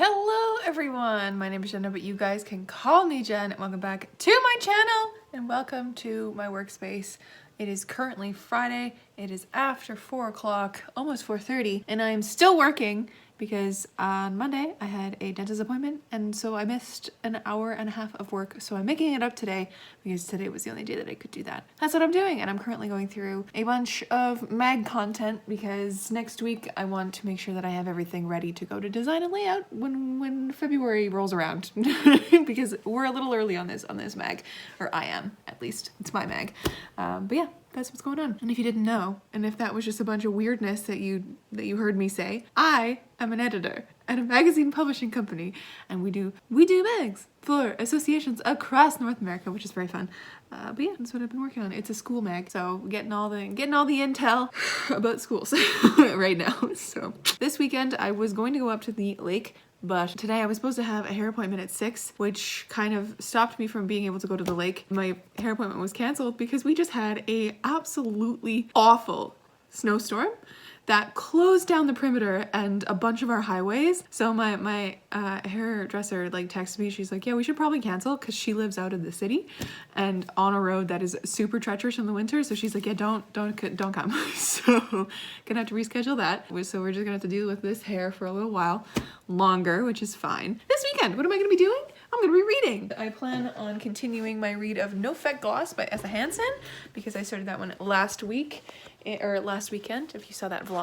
Hello everyone, my name is Jenna, but you guys can call me Jen. Welcome back to my channel and welcome to my workspace. It is currently Friday, it is after 4 o'clock, almost 4:30, and I am still working because on Monday I had a dentist appointment and so I missed an hour and a half of work. So I'm making it up today because today was the only day that I could do that. That's what I'm doing, and I'm currently going through a bunch of mag content because next week I want to make sure that I have everything ready to go to design and layout when February rolls around because we're a little early on this mag, or I am at least. It's my mag, but yeah. That's what's going on. And if you didn't know, and if that was just a bunch of weirdness that you heard me say, I am an editor at a magazine publishing company, and we do mags for associations across North America, which is very fun. But yeah, that's what I've been working on. It's a school mag, so getting all the intel about schools right now. So this weekend I was going to go up to the lake, but today I was supposed to have a hair appointment at 6, which kind of stopped me from being able to go to the lake. My hair appointment was canceled because we just had a absolutely awful snowstorm that closed down the perimeter and a bunch of our highways. So my hairdresser texted me. She's like, yeah, we should probably cancel, because she lives out of the city and on a road that is super treacherous in the winter. So she's like, yeah, don't come. So gonna have to reschedule that. So we're just gonna have to deal with this hair for a little while longer, which is fine. This weekend, what am I gonna be doing? I'm gonna be reading. I plan on continuing my read of NOPHEK GLOSS by Essa Hansen because I started that one last weekend, if you saw that vlog.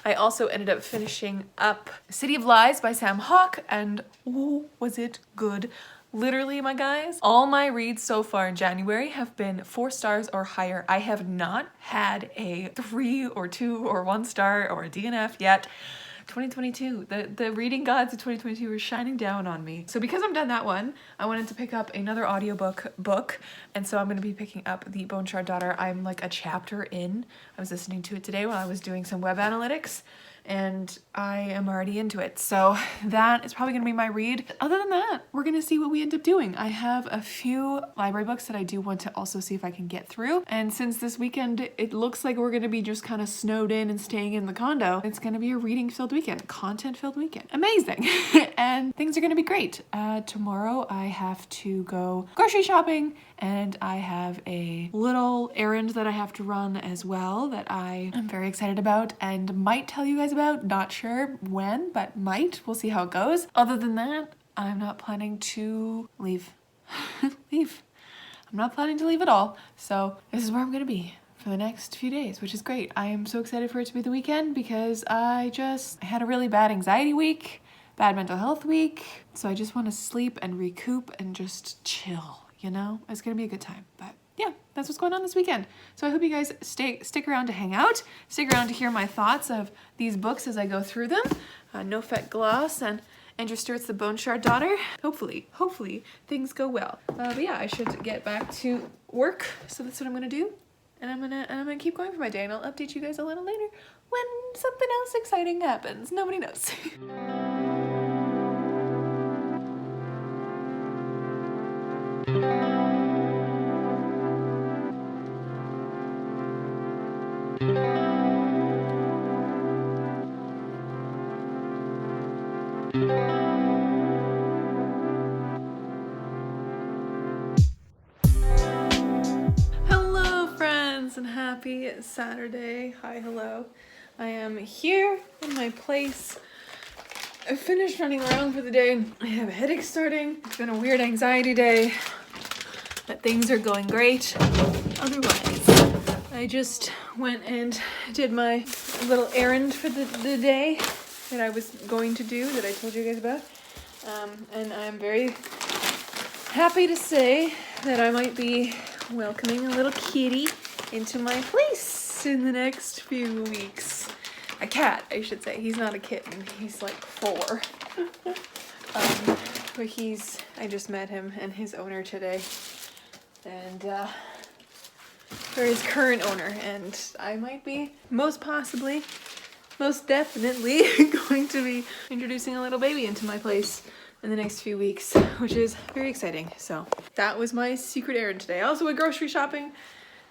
I also ended up finishing up City of Lies by Sam Hawke, and oh, was it good. Literally, my guys, all my reads so far in January have been 4 stars or higher. I have not had a 3 or 2 or 1 star or a DNF yet. 2022, the reading gods of 2022 were shining down on me. So because I'm done that one, I wanted to pick up another audiobook, and so I'm going to be picking up The Bone Shard Daughter. I'm like a chapter in. I was listening to it today while I was doing some web analytics, and I am already into it. So that is probably gonna be my read. Other than that, we're gonna see what we end up doing. I have a few library books that I do want to also see if I can get through. And since this weekend, it looks like we're gonna be just kind of snowed in and staying in the condo, it's gonna be a reading-filled weekend, content-filled weekend. Amazing. And things are gonna be great. Tomorrow I have to go grocery shopping, and I have a little errand that I have to run as well that I am very excited about and might tell you guys about. Not sure when, but might. We'll see how it goes. Other than that, I'm not planning to leave. I'm not planning to leave at all. So this is where I'm gonna be for the next few days, which is great. I am so excited for it to be the weekend because I had a really bad anxiety week, bad mental health week. So I just want to sleep and recoup and just chill. You know, it's gonna be a good time. But yeah, that's what's going on this weekend. So I hope you guys stick around to hang out, stick around to hear my thoughts of these books as I go through them. NOPHEK GLOSS and Andrew Stewart's The Bone Shard Daughter. Hopefully things go well. But yeah, I should get back to work. So that's what I'm gonna do, and I'm gonna keep going for my day, and I'll update you guys a little later when something else exciting happens. Nobody knows. Hello friends, and happy Saturday. Hi, hello. I am here in my place. I finished running around for the day. I have a headache starting. It's been a weird anxiety day, but things are going great. Otherwise, I just went and did my little errand for the day that I was going to do, that I told you guys about. And I'm very happy to say that I might be welcoming a little kitty into my place in the next few weeks. A cat, I should say. He's not a kitten. He's like 4. But I just met him and his owner today. And, or his current owner. And I might be, most definitely going to be introducing a little baby into my place in the next few weeks, which is very exciting. So that was my secret errand today. I also went grocery shopping,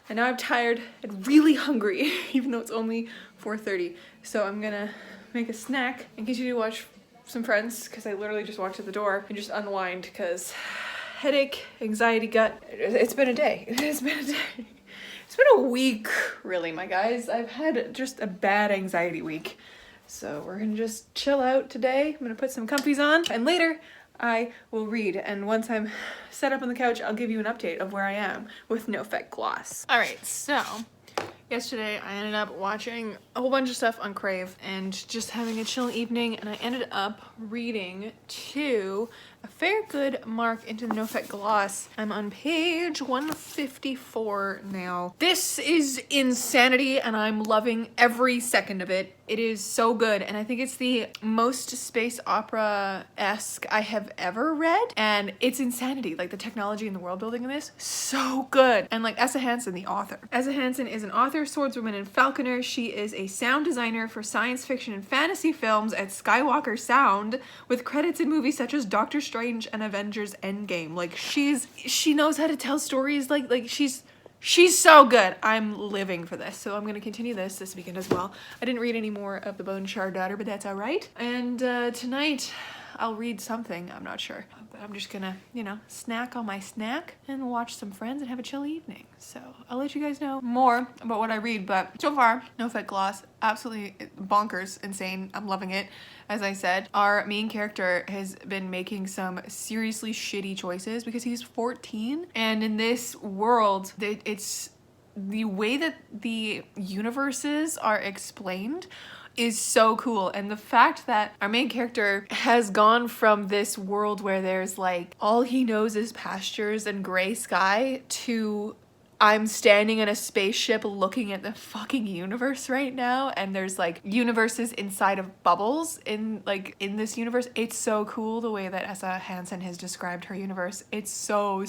and now I'm tired and really hungry, even though it's only 4:30. So I'm gonna make a snack and continue to watch some friends because I literally just walked to the door and just unwind because headache, anxiety, gut. It's been a day. It's been a day. It's been a week, really, my guys. I've had just a bad anxiety week. So we're gonna just chill out today. I'm gonna put some comfies on and later I will read. And once I'm set up on the couch, I'll give you an update of where I am with NOPHEK Gloss. All right, so yesterday I ended up watching a whole bunch of stuff on Crave and just having a chill evening, and I ended up reading to a fair good mark into the NOPHEK Gloss. I'm on page 154 now. This is insanity and I'm loving every second of it. It is so good, and I think it's the most space opera-esque I have ever read, and it's insanity. Like, the technology and the world building in this, so good. And like Essa Hansen, the author. Essa Hansen is an author, swordswoman, and falconer. She is a sound designer for science fiction and fantasy films at Skywalker Sound, with credits in movies such as Doctor Strange and Avengers Endgame. Like, she knows how to tell stories. Like she's so good. I'm living for this. So I'm going to continue this weekend as well. I didn't read any more of The Bone Shard Daughter, but that's all right. And tonight I'll read something. I'm not sure. But I'm just gonna, you know, snack on my snack and watch some friends and have a chill evening. So I'll let you guys know more about what I read. But so far, NOPHEK Gloss, absolutely bonkers, insane. I'm loving it. As I said, our main character has been making some seriously shitty choices because he's 14. And in this world, it's the way that the universes are explained is so cool. And the fact that our main character has gone from this world where there's like all he knows is pastures and gray sky to I'm standing in a spaceship looking at the fucking universe right now, and there's like universes inside of bubbles in this universe. It's so cool the way that Essa Hansen has described her universe. It's so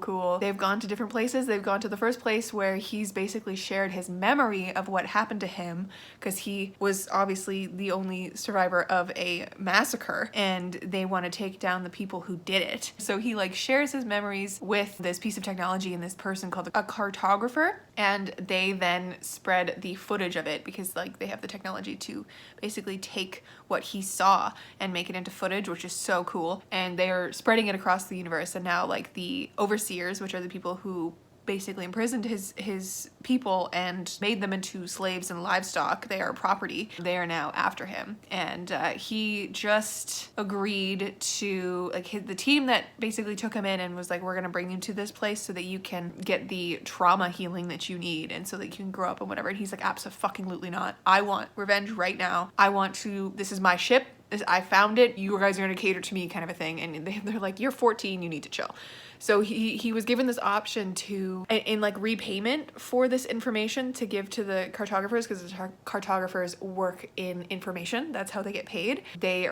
cool. They've gone to different places. They've gone to the first place where he's basically shared his memory of what happened to him because he was obviously the only survivor of a massacre, and they want to take down the people who did it. So he like shares his memories with this piece of technology and this person called a cartographer, and they then spread the footage of it because like they have the technology to basically take what he saw and make it into footage, which is so cool. And they're spreading it across the universe, and now like the overseers, which are the people who basically imprisoned his people and made them into slaves and livestock, they are property, they are now after him. And he just agreed to, like, the team that basically took him in and was like, we're gonna bring you to this place so that you can get the trauma healing that you need and so that you can grow up and whatever. And he's like, abso-fucking-lutely not. I want revenge right now. I want to, this is my ship, I found it, you guys are gonna cater to me, kind of a thing. And they're like, you're 14, you need to chill. So he was given this option to, in like repayment for this information, to give to the cartographers, because the cartographers work in information. That's how they get paid. They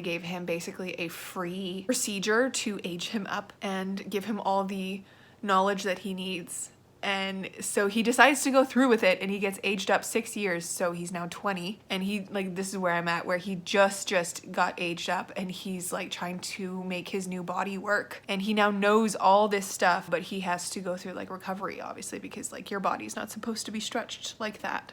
gave him basically a free procedure to age him up and give him all the knowledge that he needs. And so he decides to go through with it, and he gets aged up 6 years, so he's now 20. And he, like, this is where I'm at, where he just got aged up, and he's like trying to make his new body work. And he now knows all this stuff, but he has to go through like recovery, obviously, because like your body's not supposed to be stretched like that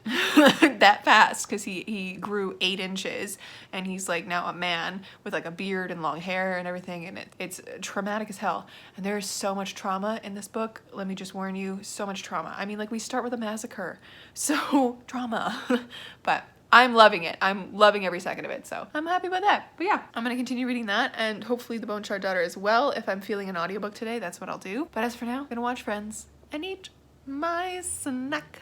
that fast, because he grew 8 inches, and he's like now a man with like a beard and long hair and everything, and it's traumatic as hell. And there's so much trauma in this book, let me just warn you. So much trauma. I mean, like, we start with a massacre, so trauma. But I'm loving it. I'm loving every second of it, so I'm happy about that. But yeah, I'm gonna continue reading that, and hopefully The Bone Shard Daughter as well. If I'm feeling an audiobook today, that's what I'll do. But as for now, I'm gonna watch Friends and eat my snack.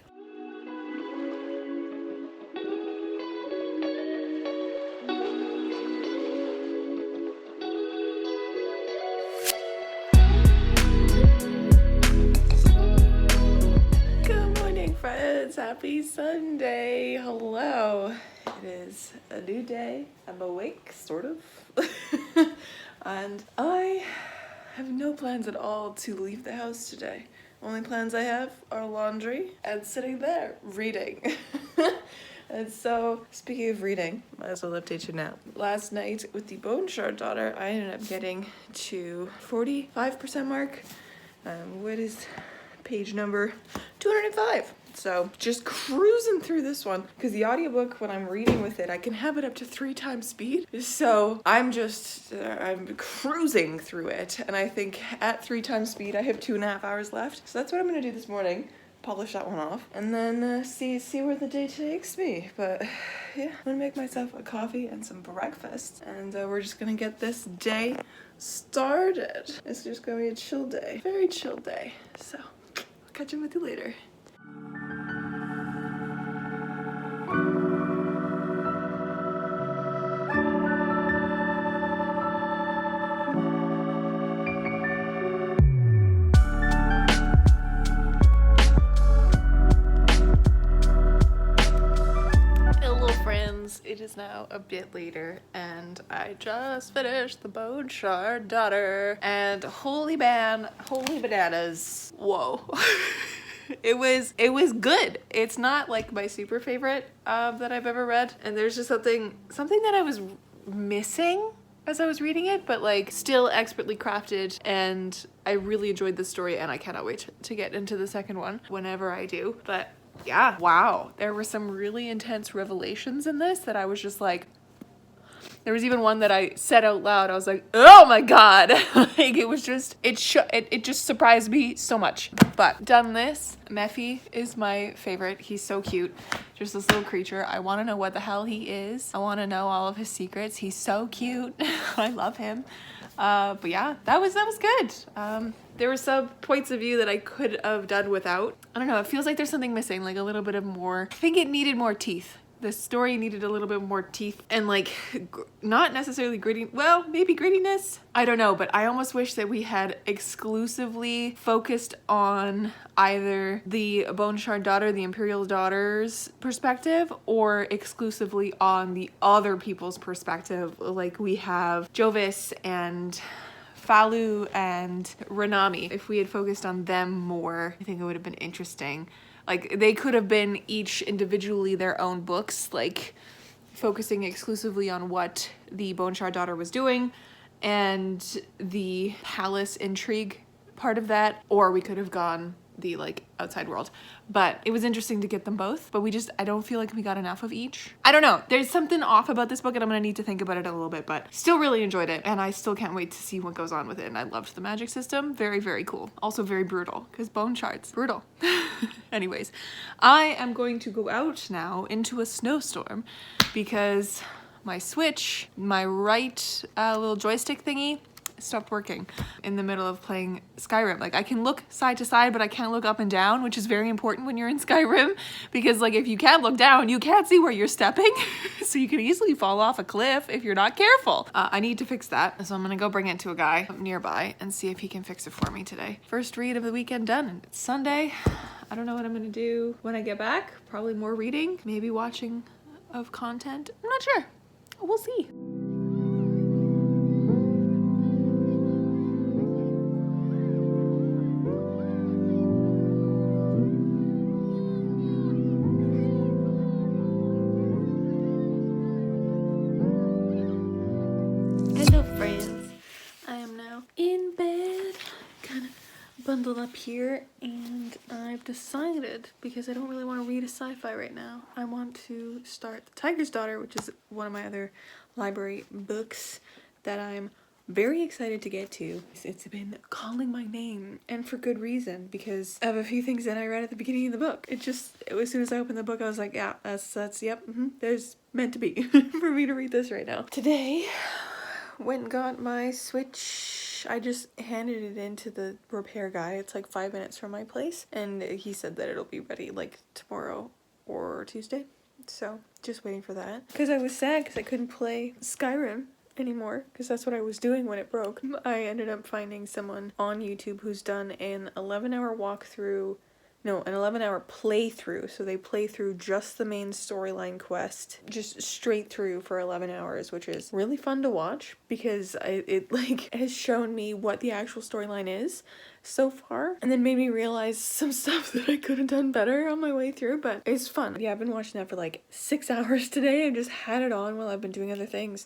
Happy Sunday. Hello. It is a new day. I'm awake, sort of. And I have no plans at all to leave the house today. Only plans I have are laundry and sitting there reading. And so, speaking of reading, might as well update you now. Last night with The Bone Shard Daughter, I ended up getting to 45% mark. What is page number 205? So just cruising through this one, because the audiobook, when I'm reading with it, I can have it up to 3 times speed. So I'm cruising through it. And I think at 3 times speed, I have 2.5 hours left. So that's what I'm gonna do this morning. Polish that one off, and then see where the day takes me. But yeah, I'm gonna make myself a coffee and some breakfast, and we're just gonna get this day started. It's just gonna be a chill day, very chill day. So I'll catch up with you later. It is now a bit later, and I just finished the Bone Shard Daughter, and holy bananas, whoa. It was good. It's not like my super favorite that I've ever read, and there's just something that I was missing as I was reading it, but like still expertly crafted, and I really enjoyed the story, and I cannot wait to get into the second one whenever I do. But yeah, wow, there were some really intense revelations in this that I was just like, there was even one that I said out loud. I was like, oh my god. Like it was just, it just surprised me so much. But done this, Mephi is my favorite. He's so cute. Just this little creature. I want to know what the hell he is. I want to know all of his secrets. He's so cute. I love him. But yeah, that was good. There were some points of view that I could have done without. I don't know, it feels like there's something missing, like a little bit of more. I think it needed more teeth. The story needed a little bit more teeth and like not necessarily gritty, well, maybe grittiness. I don't know, but I almost wish that we had exclusively focused on either the Bone Shard Daughter, the Imperial Daughter's perspective, or exclusively on the other people's perspective. Like we have Jovis and Falu and Renami. If we had focused on them more, I think it would have been interesting. Like they could have been each individually their own books, like focusing exclusively on what the Bone Shard Daughter was doing and the palace intrigue part of that, or we could have gone the like outside world. But it was interesting to get them both, but I don't feel like we got enough of each. I don't know, there's something off about this book and I'm gonna need to think about it a little bit, but still really enjoyed it, and I still can't wait to see what goes on with it. And I loved the magic system. Very, very cool. Also very brutal, because bone shards, brutal. Anyways, I am going to go out now into a snowstorm because my Switch, my right little joystick thingy, stopped working in the middle of playing Skyrim. Like I can look side to side, but I can't look up and down, which is very important when you're in Skyrim, because like if you can't look down, you can't see where you're stepping. So you can easily fall off a cliff if you're not careful. I need to fix that. So I'm gonna go bring it to a guy nearby and see if he can fix it for me today. First read of the weekend done, and it's Sunday. I don't know what I'm gonna do when I get back. Probably more reading, maybe watching of content. I'm not sure. We'll see. Bundled up here, and I've decided, because I don't really want to read a sci-fi right now, I want to start The Tiger's Daughter, which is one of my other library books that I'm very excited to get to. It's been calling my name, and for good reason, because of a few things that I read at the beginning of the book. As soon as I opened the book, I was like, yeah, that's yep, there's meant to be for me to read this right now. Today, went and got my Switch. I just handed it in to the repair guy. It's like 5 minutes from my place, and he said that it'll be ready like tomorrow or Tuesday. So just waiting for that, because I was sad because I couldn't play Skyrim anymore, because that's what I was doing when it broke. I ended up finding someone on YouTube who's done an 11-hour walkthrough, no, an 11-hour playthrough. So they play through just the main storyline quest, just straight through for 11 hours, which is really fun to watch, because it like has shown me what the actual storyline is so far, and then made me realize some stuff that I could have done better on my way through. But it's fun. Yeah, I've been watching that for like 6 hours today. I just had it on while I've been doing other things.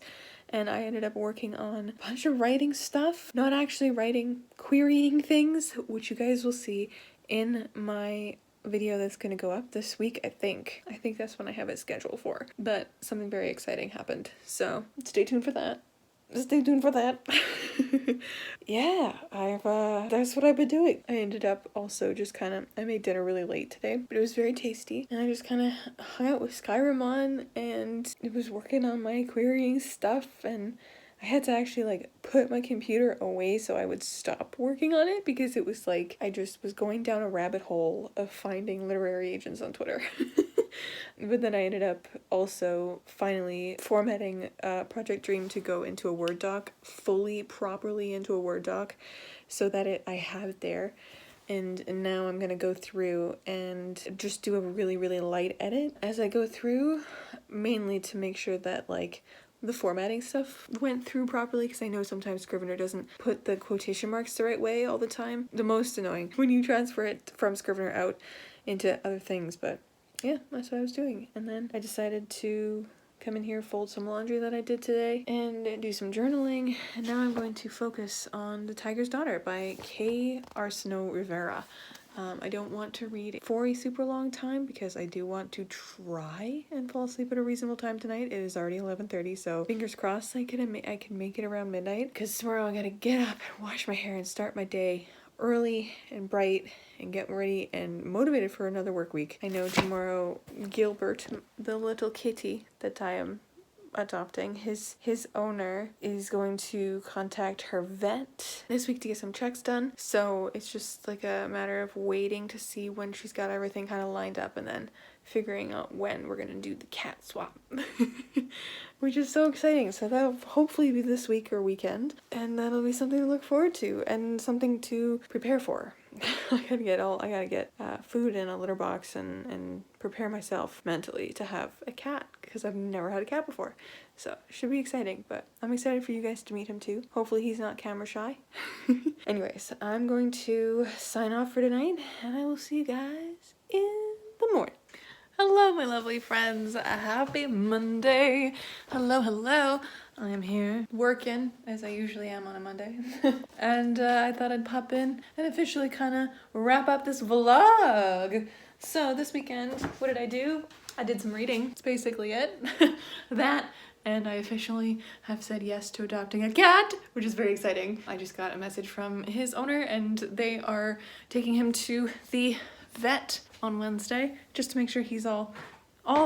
And I ended up working on a bunch of writing stuff, not actually writing, querying things, which you guys will see in my video that's gonna go up this week, I think. I think that's when I have it scheduled for. But something very exciting happened, so stay tuned for that. Stay tuned for that. Yeah, that's what I've been doing. I ended up also just I made dinner really late today, but it was very tasty. And I just kind of hung out with Skyrim on, and it was working on my querying stuff, and I had to actually like put my computer away so I would stop working on it, because it was like I just was going down a rabbit hole of finding literary agents on Twitter. But then I ended up also finally formatting Project Dream to go into a Word doc, fully, properly into a Word doc, so that I have it there. And now I'm gonna go through and just do a really, really light edit as I go through, mainly to make sure that like the formatting stuff went through properly, because I know sometimes Scrivener doesn't put the quotation marks the right way all the time. The most annoying when you transfer it from Scrivener out into other things, but yeah, that's what I was doing. And then I decided to come in here, fold some laundry that I did today, and do some journaling. And now I'm going to focus on The Tiger's Daughter by K. Arsenault Rivera. I don't want to read for a super long time because I do want to try and fall asleep at a reasonable time tonight. It is already 11:30, so fingers crossed I can make it around midnight, because tomorrow I gotta get up and wash my hair and start my day early and bright and get ready and motivated for another work week. I know tomorrow Gilbert, the little kitty that I am adopting, his owner is going to contact her vet this week to get some checks done, so it's just like a matter of waiting to see when she's got everything kind of lined up, and then figuring out when we're gonna do the cat swap. Which is so exciting. So that'll hopefully be this week or weekend, and that'll be something to look forward to and something to prepare for. I gotta get food in a litter box and prepare myself mentally to have a cat, because I've never had a cat before. So it should be exciting, but I'm excited for you guys to meet him too. Hopefully he's not camera shy. Anyways, I'm going to sign off for tonight, and I will see you guys in the morning. Hello, my lovely friends. A happy Monday. Hello, hello. I am here working, as I usually am on a Monday. And I thought I'd pop in and officially kind of wrap up this vlog. So this weekend, what did I do? I did some reading. That's basically it. That, and I officially have said yes to adopting a cat, which is very exciting. I just got a message from his owner, and they are taking him to the vet on Wednesday just to make sure he's all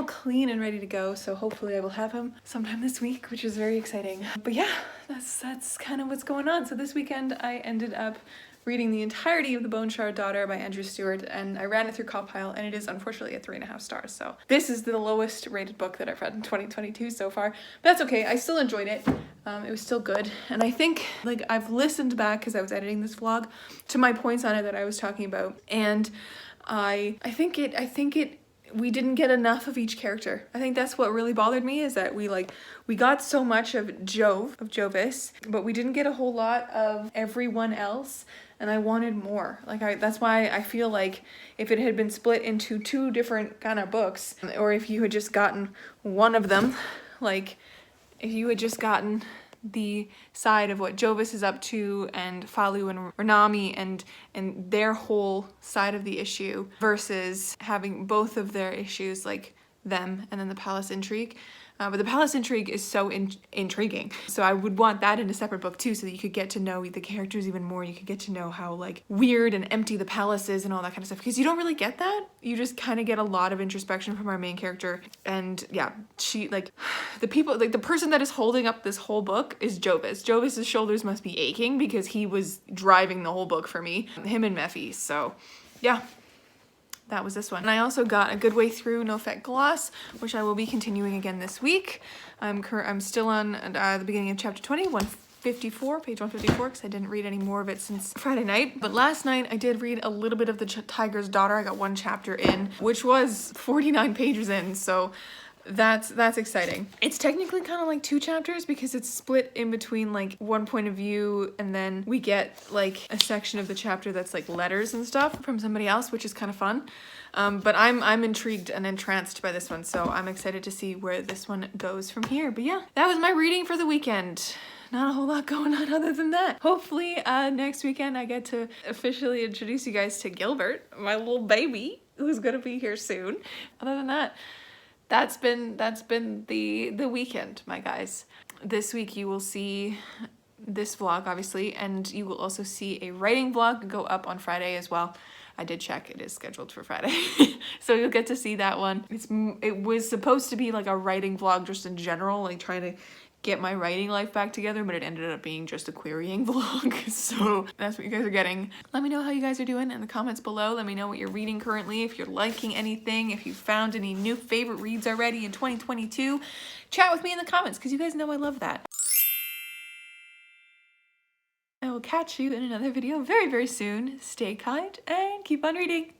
clean and ready to go. So hopefully I will have him sometime this week, which is very exciting. But yeah, that's kind of what's going on. So this weekend I ended up reading the entirety of The Bone-Shard Daughter by Andrew Stewart, and I ran it through Compile, and it is unfortunately at 3.5 stars. So this is the lowest rated book that I've read in 2022 so far. But that's okay, I still enjoyed it. It was still good. And I think, like, I've listened back, because I was editing this vlog, to my points on it that I was talking about, and I think we didn't get enough of each character. I think that's what really bothered me, is that we got so much of Jovis, but we didn't get a whole lot of everyone else, and I wanted more. That's why I feel like if it had been split into two different kind of books, or if you had just gotten one of them, like if you had just gotten the side of what Jovis is up to, and Falu and Ranami and their whole side of the issue, versus having both of their issues, like them and then the palace intrigue. But the palace intrigue is so intriguing. So I would want that in a separate book too, so that you could get to know the characters even more. You could get to know how like weird and empty the palace is and all that kind of stuff. Because you don't really get that. You just kind of get a lot of introspection from our main character. And yeah, she the person that is holding up this whole book is Jovis. Jovis's shoulders must be aching because he was driving the whole book for me. Him and Mephi. So yeah. That was this one. And I also got a good way through NOPHEK Gloss, which I will be continuing again this week. I'm still on the beginning of chapter 20, page 154, because I didn't read any more of it since Friday night. But last night I did read a little bit of The Tiger's Daughter. I got one chapter in, which was 49 pages in, so that's exciting. It's technically kind of like 2 chapters because it's split in between like one point of view, and then we get like a section of the chapter that's like letters and stuff from somebody else, which is kind of fun. But I'm intrigued and entranced by this one, so I'm excited to see where this one goes from here. But yeah, that was my reading for the weekend. Not a whole lot going on other than that. Hopefully next weekend I get to officially introduce you guys to Gilbert, my little baby. who's gonna be here soon. Other than that, that's been the weekend, my guys. This week you will see this vlog, obviously, and you will also see a writing vlog go up on Friday as well. I did check, it is scheduled for Friday. So you'll get to see that one. It was supposed to be like a writing vlog just in general, like trying to get my writing life back together, but it ended up being just a querying vlog. So that's what you guys are getting. Let me know how you guys are doing in the comments below. Let me know what you're reading currently, if you're liking anything, if you found any new favorite reads already in 2022. Chat with me in the comments, because you guys know I love that. I will catch you in another video very, very soon. Stay kind and keep on reading.